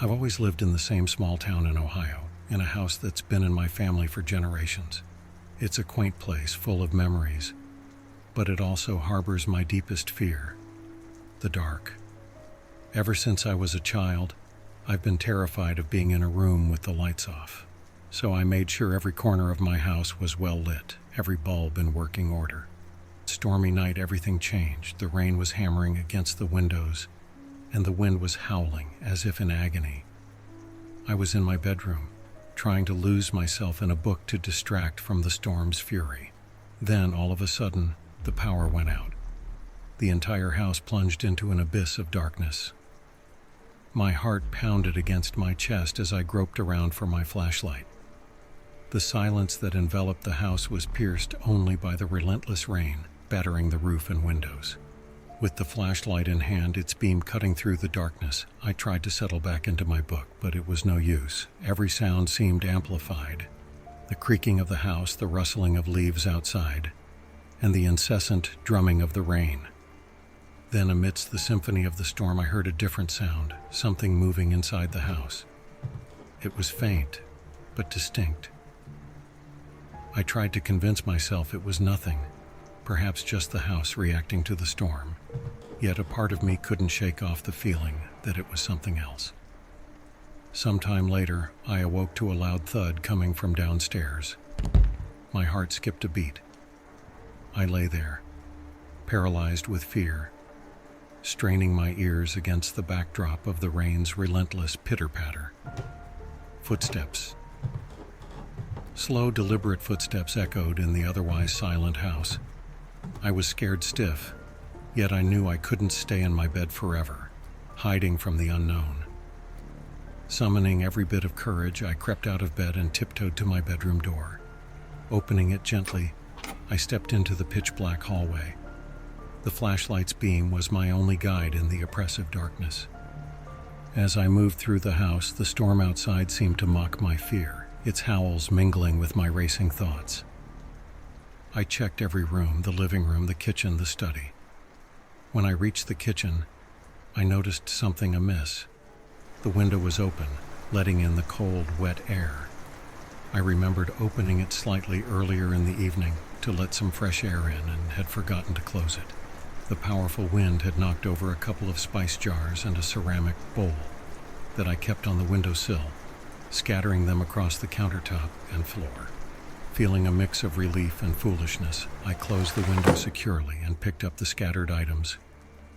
I've always lived in the same small town in Ohio, in a house that's been in my family for generations. It's a quaint place full of memories, but it also harbors my deepest fear, the dark. Ever since I was a child, I've been terrified of being in a room with the lights off. So I made sure every corner of my house was well lit, every bulb in working order. Stormy night, everything changed. The rain was hammering against the windows, and the wind was howling as if in agony. I was in my bedroom, trying to lose myself in a book to distract from the storm's fury. Then, all of a sudden, the power went out. The entire house plunged into an abyss of darkness. My heart pounded against my chest as I groped around for my flashlight. The silence that enveloped the house was pierced only by the relentless rain, battering the roof and windows. With the flashlight in hand, its beam cutting through the darkness, I tried to settle back into my book, but it was no use. Every sound seemed amplified. The creaking of the house, the rustling of leaves outside, and the incessant drumming of the rain. Then, amidst the symphony of the storm, I heard a different sound, something moving inside the house. It was faint, but distinct. I tried to convince myself it was nothing, perhaps just the house reacting to the storm. Yet a part of me couldn't shake off the feeling that it was something else. Sometime later, I awoke to a loud thud coming from downstairs. My heart skipped a beat. I lay there, paralyzed with fear, straining my ears against the backdrop of the rain's relentless pitter-patter. Footsteps. Slow, deliberate footsteps echoed in the otherwise silent house. I was scared stiff, yet I knew I couldn't stay in my bed forever, hiding from the unknown. Summoning every bit of courage, I crept out of bed and tiptoed to my bedroom door. Opening it gently, I stepped into the pitch-black hallway. The flashlight's beam was my only guide in the oppressive darkness. As I moved through the house, the storm outside seemed to mock my fear, its howls mingling with my racing thoughts. I checked every room, the living room, the kitchen, the study. When I reached the kitchen, I noticed something amiss. The window was open, letting in the cold, wet air. I remembered opening it slightly earlier in the evening to let some fresh air in and had forgotten to close it. The powerful wind had knocked over a couple of spice jars and a ceramic bowl that I kept on the windowsill, scattering them across the countertop and floor. Feeling a mix of relief and foolishness, I closed the window securely and picked up the scattered items,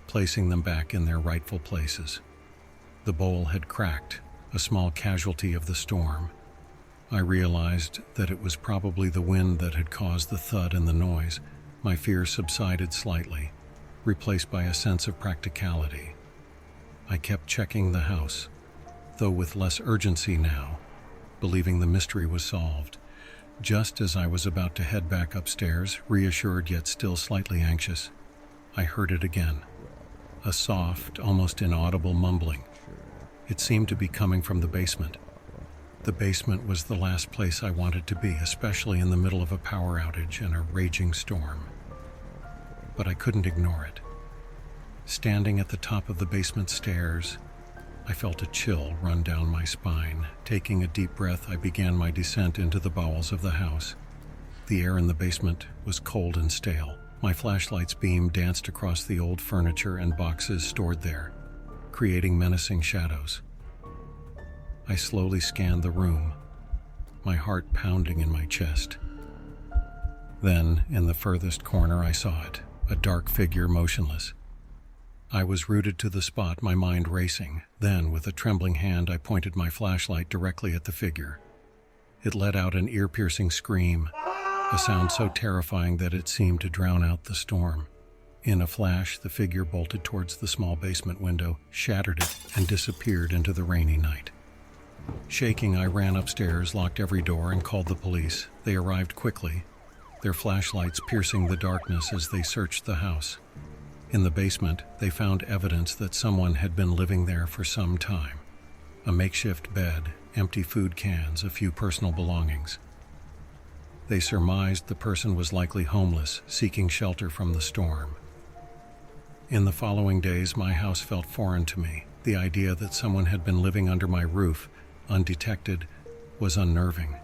placing them back in their rightful places. The bowl had cracked, a small casualty of the storm. I realized that it was probably the wind that had caused the thud and the noise. My fear subsided slightly, replaced by a sense of practicality. I kept checking the house, though with less urgency now, believing the mystery was solved. Just as I was about to head back upstairs, reassured yet still slightly anxious, I heard it again. A soft, almost inaudible mumbling. It seemed to be coming from the basement. The basement was the last place I wanted to be, especially in the middle of a power outage and a raging storm. But I couldn't ignore it. Standing at the top of the basement stairs, I felt a chill run down my spine. Taking a deep breath, I began my descent into the bowels of the house. The air in the basement was cold and stale. My flashlight's beam danced across the old furniture and boxes stored there, creating menacing shadows. I slowly scanned the room, my heart pounding in my chest. Then, in the furthest corner, I saw it, a dark figure motionless. I was rooted to the spot, my mind racing. Then, with a trembling hand, I pointed my flashlight directly at the figure. It let out an ear-piercing scream, a sound so terrifying that it seemed to drown out the storm. In a flash, the figure bolted towards the small basement window, shattered it, and disappeared into the rainy night. Shaking, I ran upstairs, locked every door, and called the police. They arrived quickly, their flashlights piercing the darkness as they searched the house. In the basement, they found evidence that someone had been living there for some time. A makeshift bed, empty food cans, a few personal belongings. They surmised the person was likely homeless, seeking shelter from the storm. In the following days, my house felt foreign to me. The idea that someone had been living under my roof, undetected, was unnerving.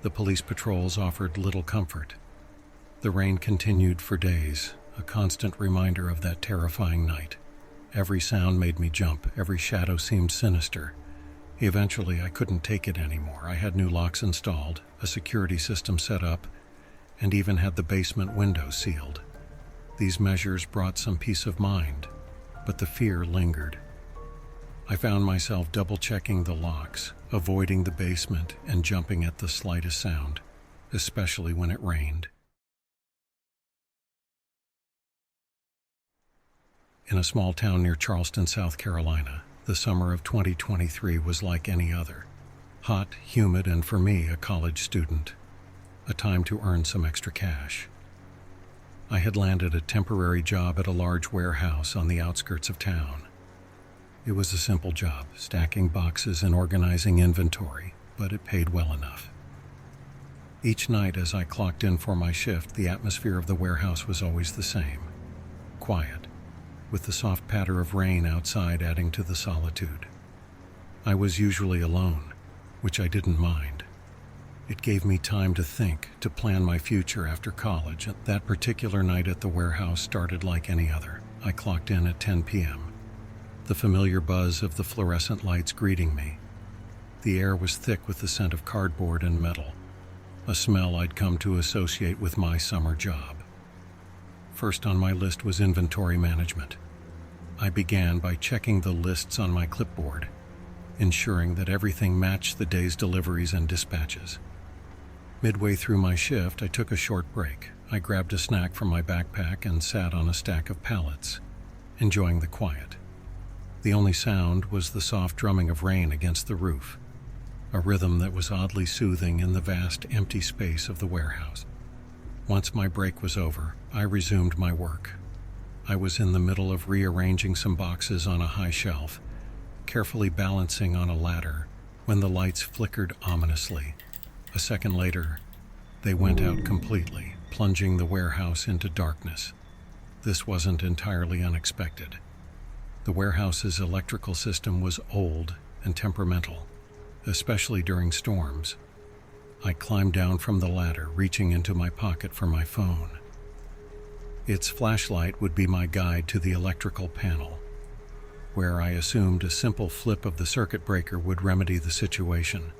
The police patrols offered little comfort. The rain continued for days, a constant reminder of that terrifying night. Every sound made me jump, every shadow seemed sinister. Eventually, I couldn't take it anymore. I had new locks installed, a security system set up, and even had the basement windows sealed. These measures brought some peace of mind, but the fear lingered. I found myself double-checking the locks, avoiding the basement, and jumping at the slightest sound, especially when it rained. In a small town near Charleston, South Carolina, the summer of 2023 was like any other. Hot, humid, and for me, a college student, a time to earn some extra cash. I had landed a temporary job at a large warehouse on the outskirts of town. It was a simple job, stacking boxes and organizing inventory, but it paid well enough. Each night as I clocked in for my shift, the atmosphere of the warehouse was always the same. Quiet, with the soft patter of rain outside adding to the solitude. I was usually alone, which I didn't mind. It gave me time to think, to plan my future after college. That particular night at the warehouse started like any other. I clocked in at 10 p.m. The familiar buzz of the fluorescent lights greeting me. The air was thick with the scent of cardboard and metal, a smell I'd come to associate with my summer job. First on my list was inventory management. I began by checking the lists on my clipboard, ensuring that everything matched the day's deliveries and dispatches. Midway through my shift, I took a short break. I grabbed a snack from my backpack and sat on a stack of pallets, enjoying the quiet. The only sound was the soft drumming of rain against the roof, a rhythm that was oddly soothing in the vast, empty space of the warehouse. Once my break was over, I resumed my work. I was in the middle of rearranging some boxes on a high shelf, carefully balancing on a ladder, when the lights flickered ominously. A second later, they went out completely, plunging the warehouse into darkness. This wasn't entirely unexpected. The warehouse's electrical system was old and temperamental, especially during storms. I climbed down from the ladder, reaching into my pocket for my phone. Its flashlight would be my guide to the electrical panel, where I assumed a simple flip of the circuit breaker would remedy the situation.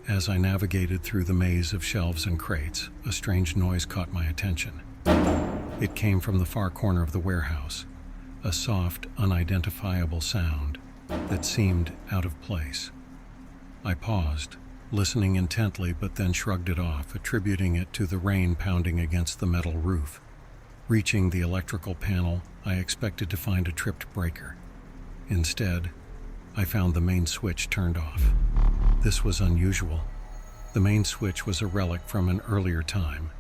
As I navigated through the maze of shelves and crates, a strange noise caught my attention. It came from the far corner of the warehouse, a soft, unidentifiable sound that seemed out of place. I paused, listening intently, but then shrugged it off, attributing it to the rain pounding against the metal roof. Reaching the electrical panel, I expected to find a tripped breaker. Instead, I found the main switch turned off. This was unusual. The main switch was a relic from an earlier time.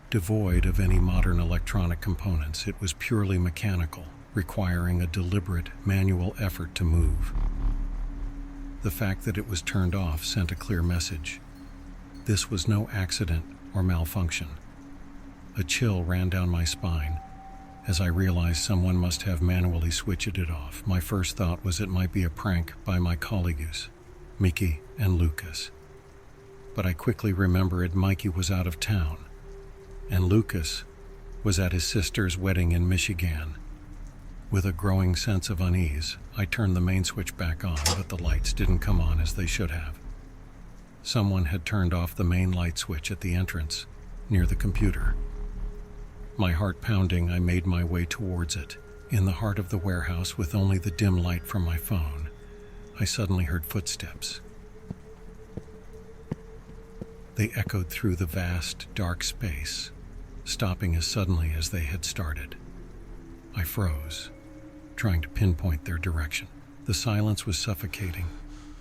Devoid of any modern electronic components, it was purely mechanical, requiring a deliberate, manual effort to move. The fact that it was turned off sent a clear message. This was no accident or malfunction. A chill ran down my spine as I realized someone must have manually switched it off. My first thought was it might be a prank by my colleagues, Mickey and Lucas. But I quickly remembered Mikey was out of town, and Lucas was at his sister's wedding in Michigan. With a growing sense of unease, I turned the main switch back on, but the lights didn't come on as they should have. Someone had turned off the main light switch at the entrance, near the computer. My heart pounding, I made my way towards it. In the heart of the warehouse, with only the dim light from my phone, I suddenly heard footsteps. They echoed through the vast, dark space, stopping as suddenly as they had started. I froze, trying to pinpoint their direction. The silence was suffocating,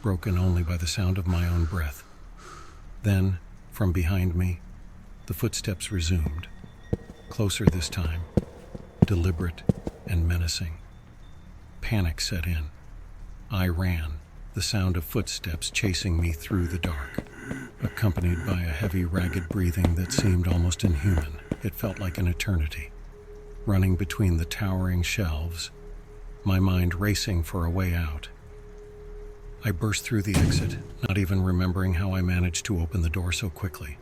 broken only by the sound of my own breath. Then, from behind me, the footsteps resumed, closer this time, deliberate and menacing. Panic set in. I ran, the sound of footsteps chasing me through the dark, accompanied by a heavy, ragged breathing that seemed almost inhuman. It felt like an eternity. running between the towering shelves, my mind racing for a way out. I burst through the exit, not even remembering how I managed to open the door so quickly.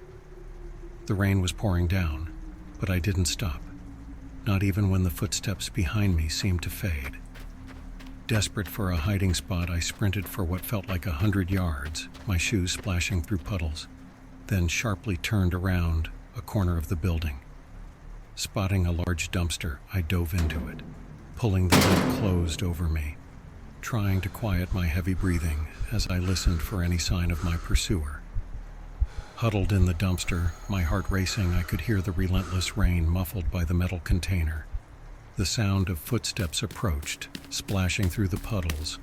The rain was pouring down, but I didn't stop, not even when the footsteps behind me seemed to fade. Desperate for a hiding spot, I sprinted for what felt like 100 yards, my shoes splashing through puddles, then sharply turned around a corner of the building. Spotting a large dumpster, I dove into it, pulling the lid closed over me, trying to quiet my heavy breathing as I listened for any sign of my pursuer. Huddled in the dumpster, my heart racing, I could hear the relentless rain muffled by the metal container. The sound of footsteps approached, splashing through the puddles,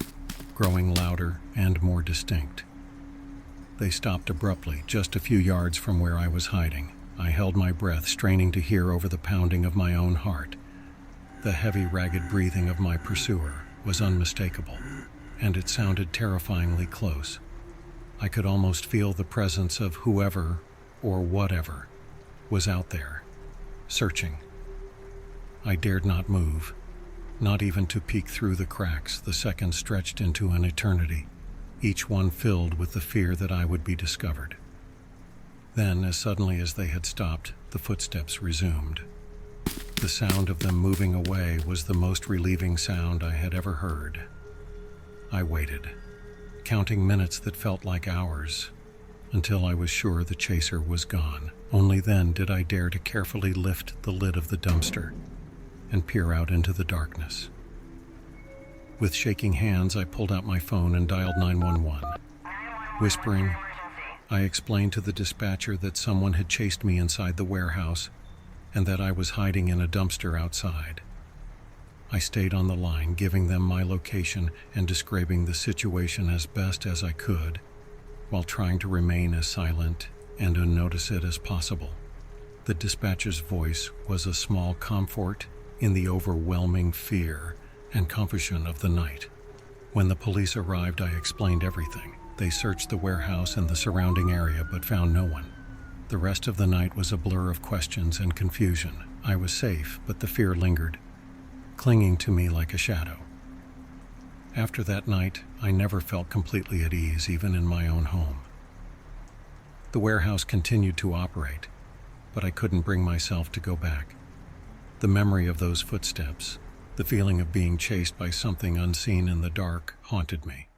growing louder and more distinct. They stopped abruptly, just a few yards from where I was hiding. I held my breath, straining to hear over the pounding of my own heart. The heavy, ragged breathing of my pursuer was unmistakable, and it sounded terrifyingly close. I could almost feel the presence of whoever or whatever was out there, searching. I dared not move, not even to peek through the cracks. The seconds stretched into an eternity, each one filled with the fear that I would be discovered. Then, as suddenly as they had stopped, the footsteps resumed. The sound of them moving away was the most relieving sound I had ever heard. I waited, counting minutes that felt like hours, until I was sure the chaser was gone. Only then did I dare to carefully lift the lid of the dumpster and peer out into the darkness. With shaking hands, I pulled out my phone and dialed 911. Whispering, I explained to the dispatcher that someone had chased me inside the warehouse and that I was hiding in a dumpster outside. I stayed on the line, giving them my location and describing the situation as best as I could, while trying to remain as silent and unnoticed as possible. The dispatcher's voice was a small comfort in the overwhelming fear and confusion of the night. When the police arrived, I explained everything. They searched the warehouse and the surrounding area but found no one. The rest of the night was a blur of questions and confusion. I was safe, but the fear lingered, clinging to me like a shadow. After that night, I never felt completely at ease, even in my own home. The warehouse continued to operate, but I couldn't bring myself to go back. The memory of those footsteps, the feeling of being chased by something unseen in the dark, haunted me.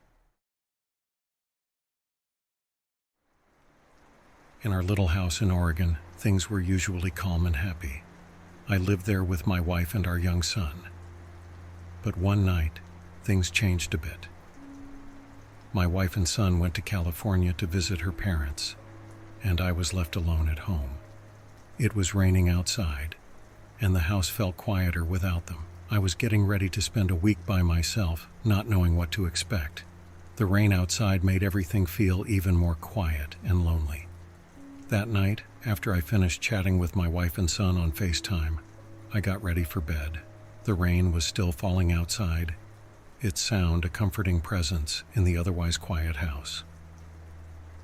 In our little house in Oregon, things were usually calm and happy. I lived there with my wife and our young son. But one night, things changed a bit. My wife and son went to California to visit her parents, and I was left alone at home. It was raining outside, and the house felt quieter without them. I was getting ready to spend a week by myself, not knowing what to expect. The rain outside made everything feel even more quiet and lonely. That night, after I finished chatting with my wife and son on FaceTime, I got ready for bed. The rain was still falling outside, its sound a comforting presence in the otherwise quiet house.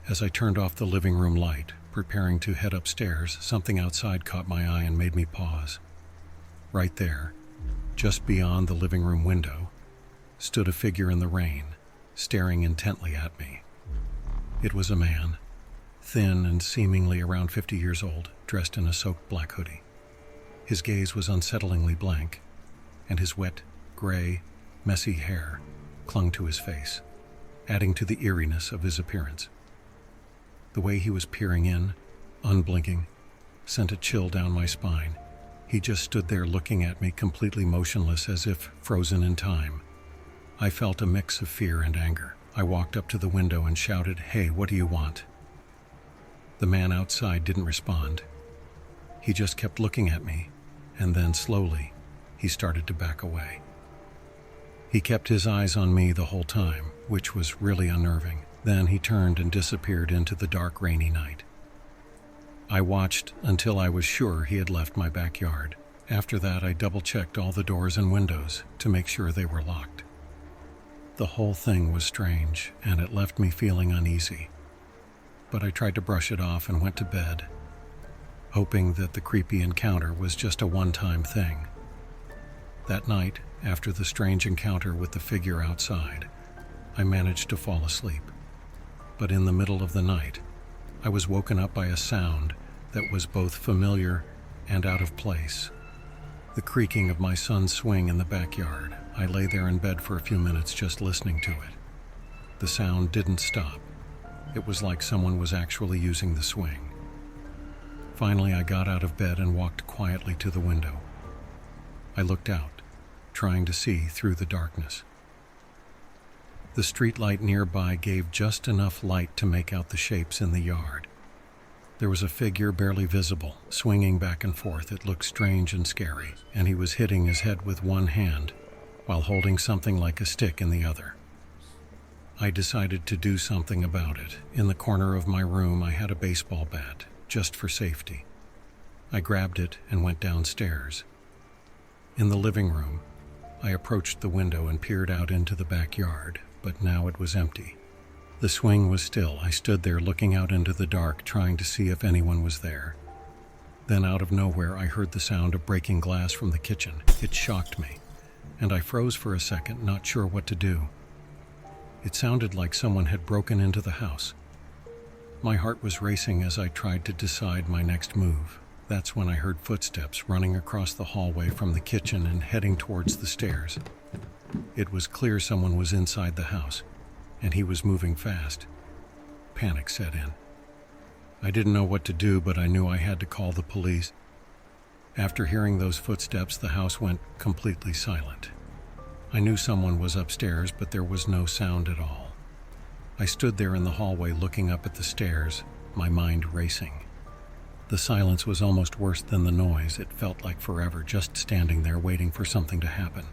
As I turned off the living room light, preparing to head upstairs, something outside caught my eye and made me pause. Right there, just beyond the living room window, stood a figure in the rain, staring intently at me. It was a man, thin and seemingly around 50 years old, dressed in a soaked black hoodie. His gaze was unsettlingly blank, and his wet, gray, messy hair clung to his face, adding to the eeriness of his appearance. The way he was peering in, unblinking, sent a chill down my spine. He just stood there looking at me, completely motionless, as if frozen in time. I felt a mix of fear and anger. I walked up to the window and shouted, "Hey, what do you want?" The man outside didn't respond. He just kept looking at me, and then slowly, he started to back away. He kept his eyes on me the whole time, which was really unnerving. Then he turned and disappeared into the dark, rainy night. I watched until I was sure he had left my backyard. After that, I double-checked all the doors and windows to make sure they were locked. The whole thing was strange, and it left me feeling uneasy. But I tried to brush it off and went to bed, hoping that the creepy encounter was just a one-time thing. That night, after the strange encounter with the figure outside, I managed to fall asleep. But in the middle of the night, I was woken up by a sound that was both familiar and out of place. The creaking of my son's swing in the backyard. I lay there in bed for a few minutes just listening to it. The sound didn't stop. It was like someone was actually using the swing. Finally, I got out of bed and walked quietly to the window. I looked out, trying to see through the darkness. The streetlight nearby gave just enough light to make out the shapes in the yard. There was a figure barely visible, swinging back and forth. It looked strange and scary, and he was hitting his head with one hand while holding something like a stick in the other. I decided to do something about it. In the corner of my room, I had a baseball bat, just for safety. I grabbed it and went downstairs. In the living room, I approached the window and peered out into the backyard, but now it was empty. The swing was still. I stood there looking out into the dark, trying to see if anyone was there. Then out of nowhere, I heard the sound of breaking glass from the kitchen. It shocked me, and I froze for a second, not sure what to do. It sounded like someone had broken into the house. My heart was racing as I tried to decide my next move. That's when I heard footsteps running across the hallway from the kitchen and heading towards the stairs. It was clear someone was inside the house, and he was moving fast. Panic set in. I didn't know what to do, but I knew I had to call the police. After hearing those footsteps, the house went completely silent. I knew someone was upstairs, but there was no sound at all. I stood there in the hallway looking up at the stairs, my mind racing. The silence was almost worse than the noise. It felt like forever, just standing there waiting for something to happen.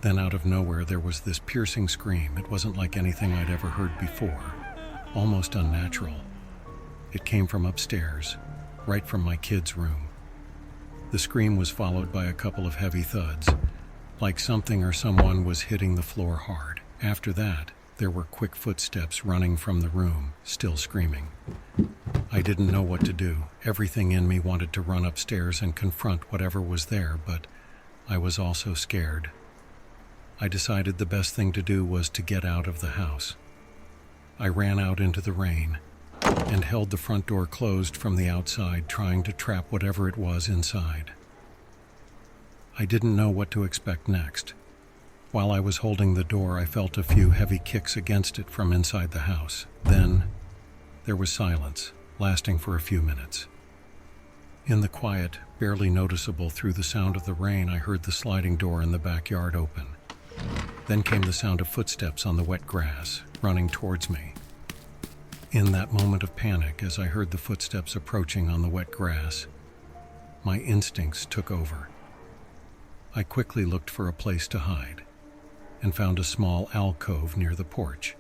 Then out of nowhere, there was this piercing scream. It wasn't like anything I'd ever heard before, almost unnatural. It came from upstairs, right from my kid's room. The scream was followed by a couple of heavy thuds, like something or someone was hitting the floor hard. After that, there were quick footsteps running from the room, still screaming. I didn't know what to do. Everything in me wanted to run upstairs and confront whatever was there, but I was also scared. I decided the best thing to do was to get out of the house. I ran out into the rain and held the front door closed from the outside, trying to trap whatever it was inside. I didn't know what to expect next. While I was holding the door, I felt a few heavy kicks against it from inside the house. Then, there was silence, lasting for a few minutes. In the quiet, barely noticeable through the sound of the rain, I heard the sliding door in the backyard open. Then came the sound of footsteps on the wet grass, running towards me. In that moment of panic, as I heard the footsteps approaching on the wet grass, my instincts took over. I quickly looked for a place to hide, and found a small alcove near the porch,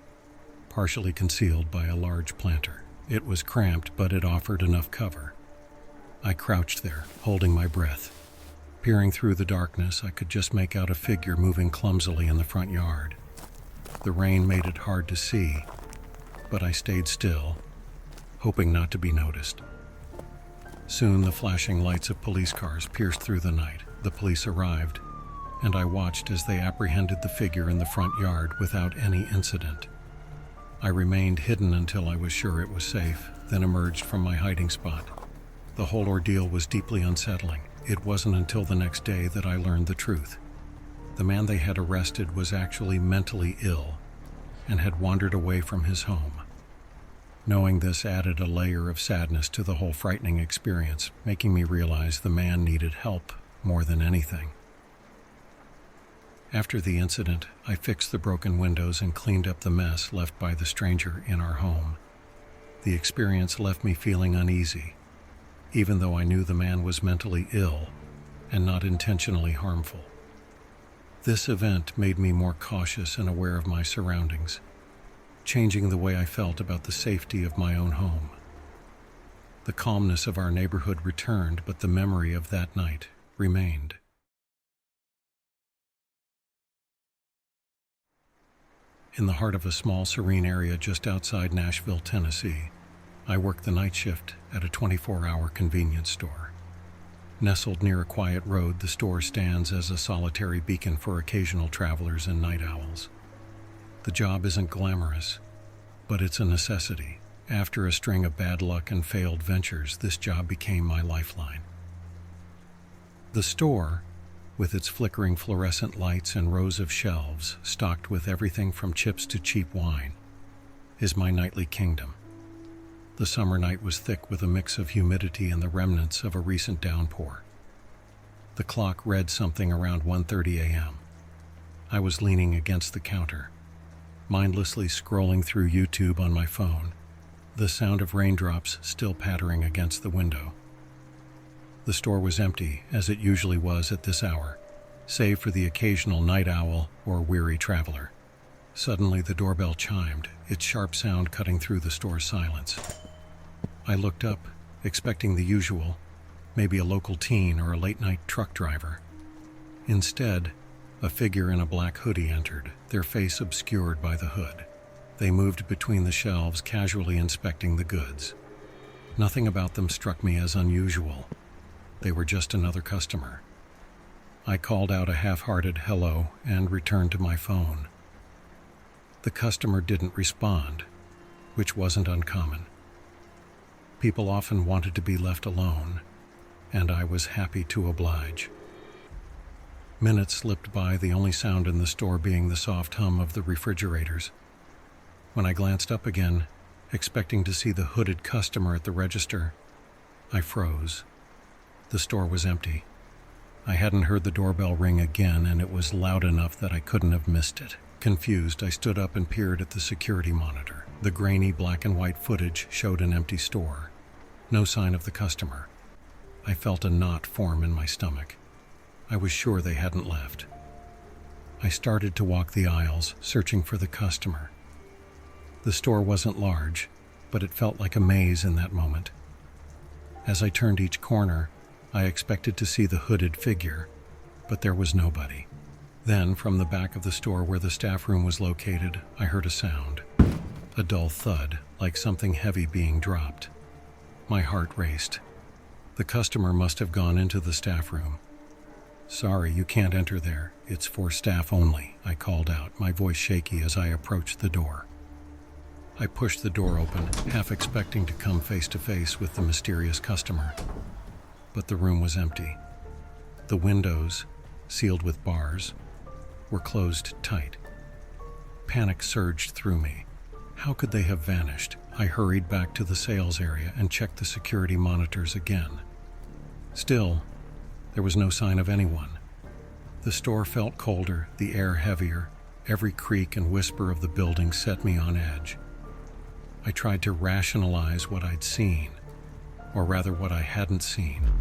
partially concealed by a large planter. It was cramped, but it offered enough cover. I crouched there, holding my breath. Peering through the darkness, I could just make out a figure moving clumsily in the front yard. The rain made it hard to see, but I stayed still, hoping not to be noticed. Soon the flashing lights of police cars pierced through the night. The police arrived, and I watched as they apprehended the figure in the front yard without any incident. I remained hidden until I was sure it was safe, then emerged from my hiding spot. The whole ordeal was deeply unsettling. It wasn't until the next day that I learned the truth. The man they had arrested was actually mentally ill and had wandered away from his home. Knowing this added a layer of sadness to the whole frightening experience, making me realize the man needed help more than anything. After the incident, I fixed the broken windows and cleaned up the mess left by the stranger in our home. The experience left me feeling uneasy, even though I knew the man was mentally ill and not intentionally harmful. This event made me more cautious and aware of my surroundings, changing the way I felt about the safety of my own home. The calmness of our neighborhood returned, but the memory of that night remained. In the heart of a small, serene area just outside Nashville, Tennessee, I worked the night shift at a 24-hour convenience store. Nestled near a quiet road, the store stands as a solitary beacon for occasional travelers and night owls. The job isn't glamorous, but it's a necessity. After a string of bad luck and failed ventures, this job became my lifeline. The store, with its flickering fluorescent lights and rows of shelves stocked with everything from chips to cheap wine, is my nightly kingdom. The summer night was thick with a mix of humidity and the remnants of a recent downpour. The clock read something around 1:30 a.m. I was leaning against the counter, mindlessly scrolling through YouTube on my phone, the sound of raindrops still pattering against the window. The store was empty, as it usually was at this hour, save for the occasional night owl or weary traveler. Suddenly the doorbell chimed, its sharp sound cutting through the store's silence. I looked up, expecting the usual, maybe a local teen or a late-night truck driver. Instead, a figure in a black hoodie entered, their face obscured by the hood. They moved between the shelves, casually inspecting the goods. Nothing about them struck me as unusual. They were just another customer. I called out a half-hearted hello and returned to my phone. The customer didn't respond, which wasn't uncommon. People often wanted to be left alone, and I was happy to oblige. Minutes slipped by, the only sound in the store being the soft hum of the refrigerators. When I glanced up again, expecting to see the hooded customer at the register, I froze. The store was empty. I hadn't heard the doorbell ring again, and it was loud enough that I couldn't have missed it. Confused, I stood up and peered at the security monitor. The grainy black and white footage showed an empty store. No sign of the customer. I felt a knot form in my stomach. I was sure they hadn't left. I started to walk the aisles, searching for the customer. The store wasn't large, but it felt like a maze in that moment. As I turned each corner, I expected to see the hooded figure, but there was nobody. Then, from the back of the store where the staff room was located, I heard a sound. A dull thud, like something heavy being dropped. My heart raced. The customer must have gone into the staff room. "Sorry, you can't enter there. It's for staff only," I called out, my voice shaky as I approached the door. I pushed the door open, half expecting to come face to face with the mysterious customer. But the room was empty. The windows, sealed with bars, were closed tight. Panic surged through me. How could they have vanished? I hurried back to the sales area and checked the security monitors again. Still, there was no sign of anyone. The store felt colder, the air heavier. Every creak and whisper of the building set me on edge. I tried to rationalize what I'd seen, or rather what I hadn't seen.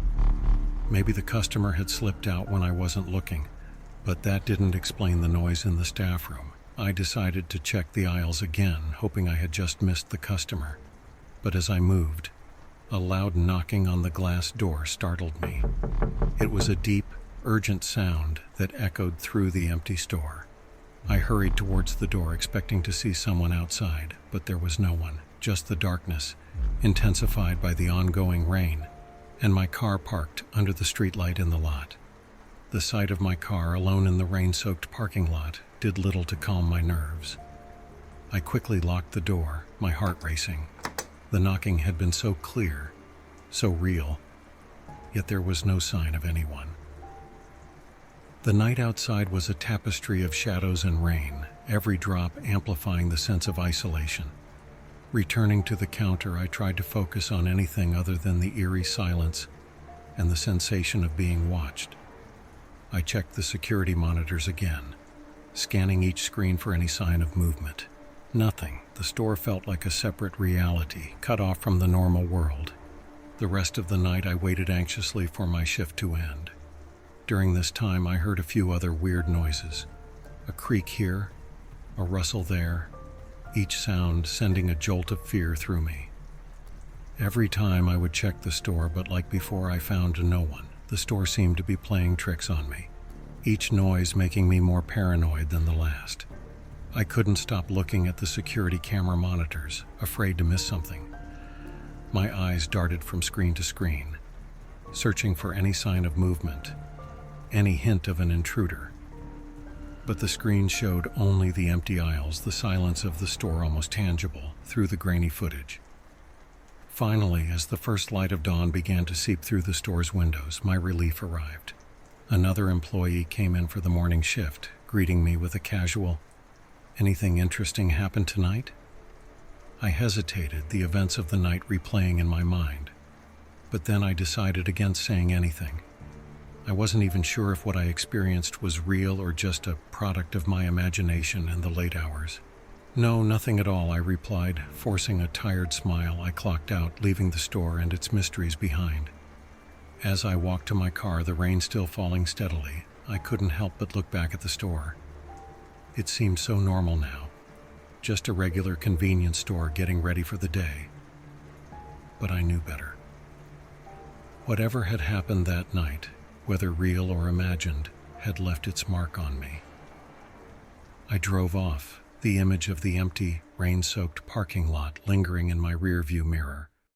Maybe the customer had slipped out when I wasn't looking, but that didn't explain the noise in the staff room. I decided to check the aisles again, hoping I had just missed the customer. But as I moved, a loud knocking on the glass door startled me. It was a deep, urgent sound that echoed through the empty store. I hurried towards the door, expecting to see someone outside, but there was no one, just the darkness, intensified by the ongoing rain, and my car parked under the streetlight in the lot. The sight of my car alone in the rain-soaked parking lot did little to calm my nerves. I quickly locked the door, my heart racing. The knocking had been so clear, so real, yet there was no sign of anyone. The night outside was a tapestry of shadows and rain, every drop amplifying the sense of isolation. Returning to the counter, I tried to focus on anything other than the eerie silence and the sensation of being watched. I checked the security monitors again, scanning each screen for any sign of movement. Nothing. The store felt like a separate reality, cut off from the normal world. The rest of the night I waited anxiously for my shift to end. During this time I heard a few other weird noises. A creak here, a rustle there, each sound sending a jolt of fear through me. Every time I would check the store, but like before I found no one. The store seemed to be playing tricks on me, each noise making me more paranoid than the last. I couldn't stop looking at the security camera monitors, afraid to miss something. My eyes darted from screen to screen. searching for any sign of movement, any hint of an intruder. But the screen showed only the empty aisles, the silence of the store almost tangible through the grainy footage. Finally, as the first light of dawn began to seep through the store's windows, my relief arrived. Another employee came in for the morning shift, greeting me with a casual, "Anything interesting happened tonight?" I hesitated, the events of the night replaying in my mind. But then I decided against saying anything. I wasn't even sure if what I experienced was real or just a product of my imagination in the late hours. "No, nothing at all," I replied, forcing a tired smile. I clocked out, leaving the store and its mysteries behind. As I walked to my car, the rain still falling steadily, I couldn't help but look back at the store. It seemed so normal now, just a regular convenience store getting ready for the day. But I knew better. Whatever had happened that night, whether real or imagined, had left its mark on me. I drove off, the image of the empty, rain-soaked parking lot lingering in my rearview mirror.